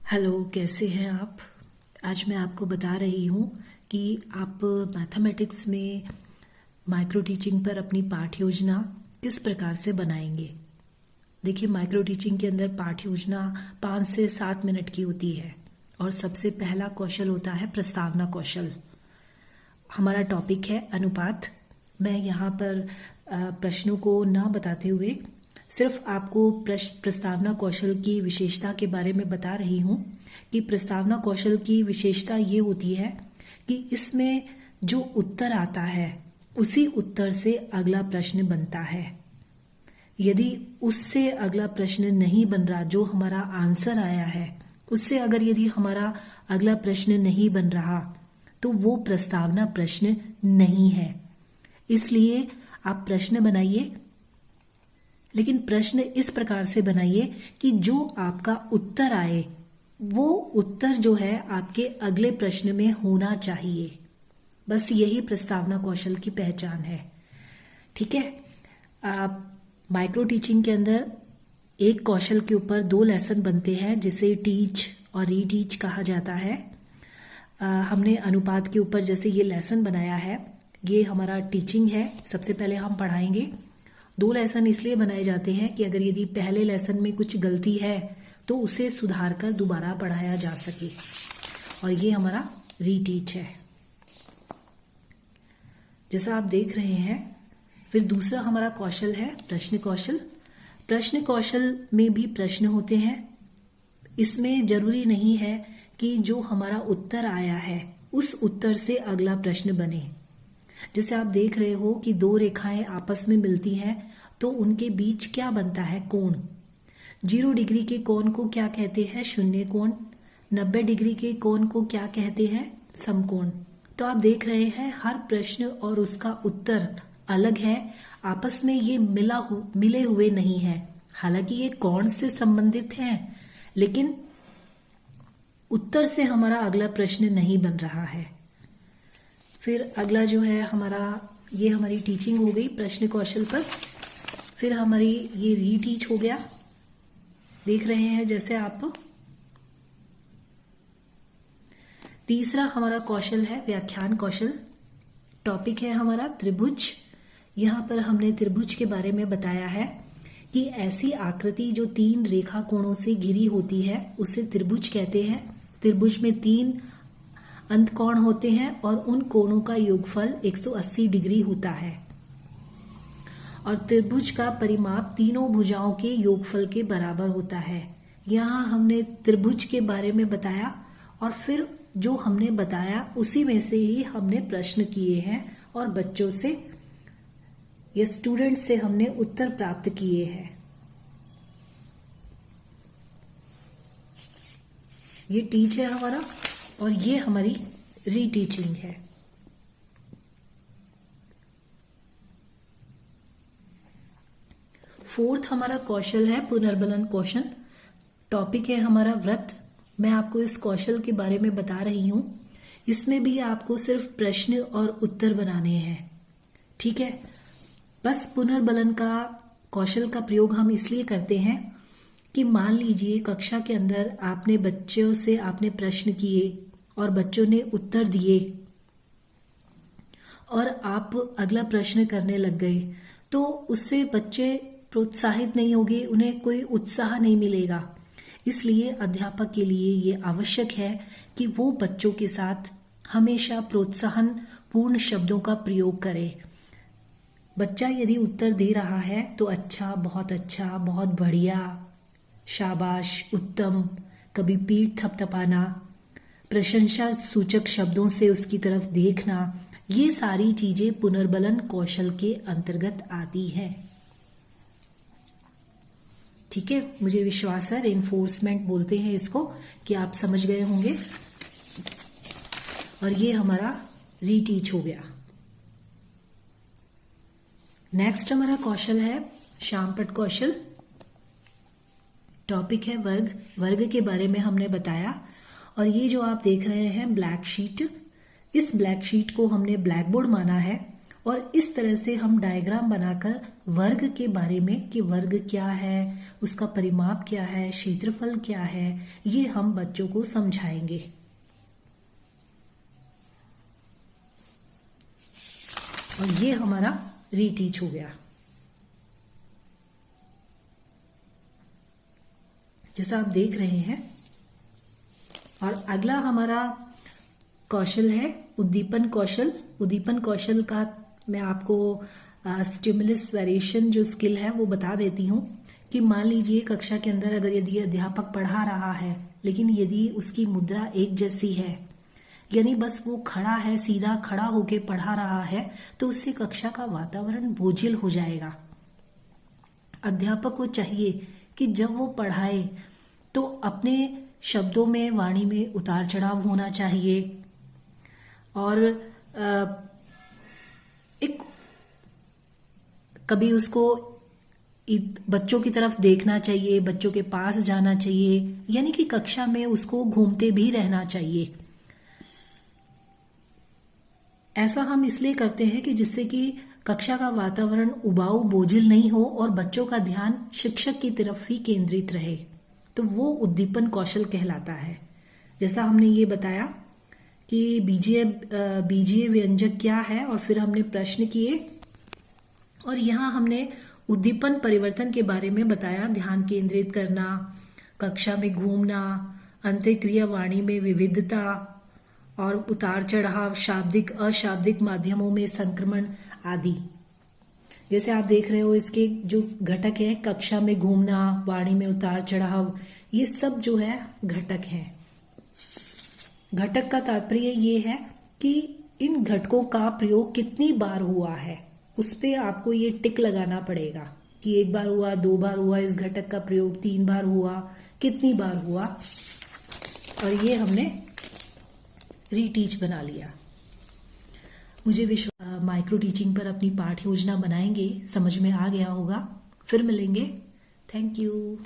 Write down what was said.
Hello, कैसे हैं आप। आज मैं आपको बता रही हूँ कि आप मैथमेटिक्स में माइक्रो टीचिंग पर अपनी पाठ योजना किस प्रकार से बनाएंगे। देखिए, माइक्रो टीचिंग के अंदर पाठ योजना 5 से 7 मिनट की होती है और सबसे पहला कौशल होता है प्रस्तावना कौशल। हमारा टॉपिक है अनुपात। मैं यहाँ पर प्रश्नों को ना बताते हुए सिर्फ आपको प्रस्तावना कौशल की विशेषता के बारे में बता रही हूँ कि प्रस्तावना कौशल की विशेषता ये होती है कि इसमें जो उत्तर आता है उसी उत्तर से अगला प्रश्न बनता है। यदि उससे अगला प्रश्न नहीं बन रहा, जो हमारा आंसर आया है उससे अगर यदि हमारा अगला प्रश्न नहीं बन रहा तो वो प्रस्तावना प्रश्न नहीं है। इसलिए आप प्रश्न बनाइए, लेकिन प्रश्न इस प्रकार से बनाइए कि जो आपका उत्तर आए वो उत्तर जो है आपके अगले प्रश्न में होना चाहिए। बस यही प्रस्तावना कौशल की पहचान है। ठीक है। माइक्रो टीचिंग के अंदर एक कौशल के ऊपर 2 लेसन बनते हैं जिसे टीच और रीटीच कहा जाता है। हमने अनुपात के ऊपर जैसे ये लेसन बनाया है, ये हमारा टीचिंग है। सबसे पहले हम पढ़ाएंगे। 2 लेसन इसलिए बनाए जाते हैं कि अगर यदि पहले लेसन में कुछ गलती है तो उसे सुधार कर दोबारा पढ़ाया जा सके। और ये हमारा रीटीच है जैसा आप देख रहे हैं। फिर दूसरा हमारा कौशल है प्रश्न कौशल। प्रश्न कौशल में भी प्रश्न होते हैं। इसमें जरूरी नहीं है कि जो हमारा उत्तर आया है उस उत्तर से अगला प्रश्न बने। जैसे आप देख रहे हो कि 2 रेखाएं आपस में मिलती हैं तो उनके बीच क्या बनता है, कोण। 0 डिग्री के कोण को क्या कहते हैं, शून्य कोण। 90 डिग्री के कोण को क्या कहते हैं, समकोण। तो आप देख रहे हैं हर प्रश्न और उसका उत्तर अलग है, आपस में ये मिले हुए नहीं है। हालांकि ये कोण से संबंधित हैं, लेकिन उत्तर से हमारा अगला प्रश्न नहीं बन रहा है। फिर अगला जो है ये हमारी टीचिंग हो गई प्रश्न कौशल पर। फिर हमारी ये रीटीच हो गया। देख रहे हैं जैसे आप। तीसरा हमारा कौशल है व्याख्यान कौशल। टॉपिक है हमारा त्रिभुज। यहां पर हमने त्रिभुज के बारे में बताया है कि ऐसी आकृति जो 3 रेखा कोणों से घिरी होती है उसे त्रिभुज कहते हैं। त्रिभुज में 3 अंतकोण होते हैं और उन कोणों का योगफल 180 डिग्री होता है। और त्रिभुज का परिमाप तीनों भुजाओं के योगफल के बराबर होता है। यहाँ हमने त्रिभुज के बारे में बताया और फिर जो हमने बताया उसी में से ही हमने प्रश्न किए हैं और बच्चों से या स्टूडेंट से हमने उत्तर प्राप्त किए हैं। ये टीच है हमारा और ये हमारी रीटीचिंग है। फोर्थ हमारा कौशल है पुनर्बलन कौशल। टॉपिक है हमारा व्रत। मैं आपको इस कौशल के बारे में बता रही हूं। इसमें भी आपको सिर्फ प्रश्न और उत्तर बनाने हैं। ठीक है। बस पुनर्बलन का कौशल का प्रयोग हम इसलिए करते हैं कि मान लीजिए कक्षा के अंदर आपने बच्चों से आपने प्रश्न किए और बच्चों ने उत्तर दिए और आप अगला प्रश्न करने लग गए, तो उससे बच्चे प्रोत्साहित नहीं होंगे, उन्हें कोई उत्साह नहीं मिलेगा। इसलिए अध्यापक के लिए ये आवश्यक है कि वो बच्चों के साथ हमेशा प्रोत्साहन पूर्ण शब्दों का प्रयोग करे। बच्चा यदि उत्तर दे रहा है तो अच्छा, बहुत बढ़िया, शाबाश, उत्तम, कभी पीठ थपथपाना, प्रशंसा सूचक शब्दों से उसकी तरफ देखना, ये सारी चीजें पुनर्बलन कौशल के अंतर्गत आती हैं। ठीक है। मुझे विश्वास है, रेनफोर्समेंट बोलते हैं इसको, कि आप समझ गए होंगे। और ये हमारा रीटीच हो गया। नेक्स्ट हमारा कौशल है शामपट कौशल। टॉपिक है वर्ग। वर्ग के बारे में हमने बताया। और ये जो आप देख रहे हैं ब्लैक शीट, इस ब्लैक शीट को हमने ब्लैक बोर्ड माना है और इस तरह से हम डायग्राम बनाकर वर्ग के बारे में कि वर्ग क्या है, उसका परिमाप क्या है, क्षेत्रफल क्या है, ये हम बच्चों को समझाएंगे। और ये हमारा रीटीच हो गया। जैसा आप देख रहे हैं। और अगला हमारा कौशल है उद्दीपन कौशल। उद्दीपन कौशल का मैं आपको स्टिमुलस वेरिएशन जो स्किल है वो बता देती हूँ कि मान लीजिए कक्षा के अंदर अगर यदि अध्यापक पढ़ा रहा है लेकिन यदि उसकी मुद्रा एक जैसी है, यानी बस वो खड़ा है, सीधा खड़ा होके पढ़ा रहा है, तो उससे कक्षा का वातावरण बोझिल हो जाएगा। अध्यापक को चाहिए कि जब वो पढ़ाए तो अपने शब्दों में, वाणी में उतार चढ़ाव होना चाहिए और एक कभी उसको बच्चों की तरफ देखना चाहिए, बच्चों के पास जाना चाहिए, यानी कि कक्षा में उसको घूमते भी रहना चाहिए। ऐसा हम इसलिए करते हैं कि जिससे कि कक्षा का वातावरण उबाऊ, बोझिल नहीं हो और बच्चों का ध्यान शिक्षक की तरफ ही केंद्रित रहे। तो वो उद्दीपन कौशल कहलाता है। जैसा हमने ये बताया कि बीजीय व्यंजक क्या है और फिर हमने प्रश्न किए और यहाँ हमने उद्दीपन परिवर्तन के बारे में बताया। ध्यान केंद्रित करना, कक्षा में घूमना, अंत्यक्रिया वाणी में विविधता और उतार चढ़ाव, शाब्दिक अशाब्दिक माध्यमों में संक्रमण आदि। जैसे आप देख रहे हो इसके जो घटक है, कक्षा में घूमना, वाणी में उतार चढ़ाव, ये सब जो है घटक हैं। घटक का तात्पर्य ये है कि इन घटकों का प्रयोग कितनी बार हुआ है, उस पे आपको ये टिक लगाना पड़ेगा कि एक बार हुआ, 2 बार हुआ इस घटक का प्रयोग, 3 बार हुआ, कितनी बार हुआ। और ये हमने रीटीच बना लिया। मुझे विश्वास माइक्रो टीचिंग पर अपनी पाठ योजना बनाएंगे, समझ में आ गया होगा। फिर मिलेंगे। Thank you.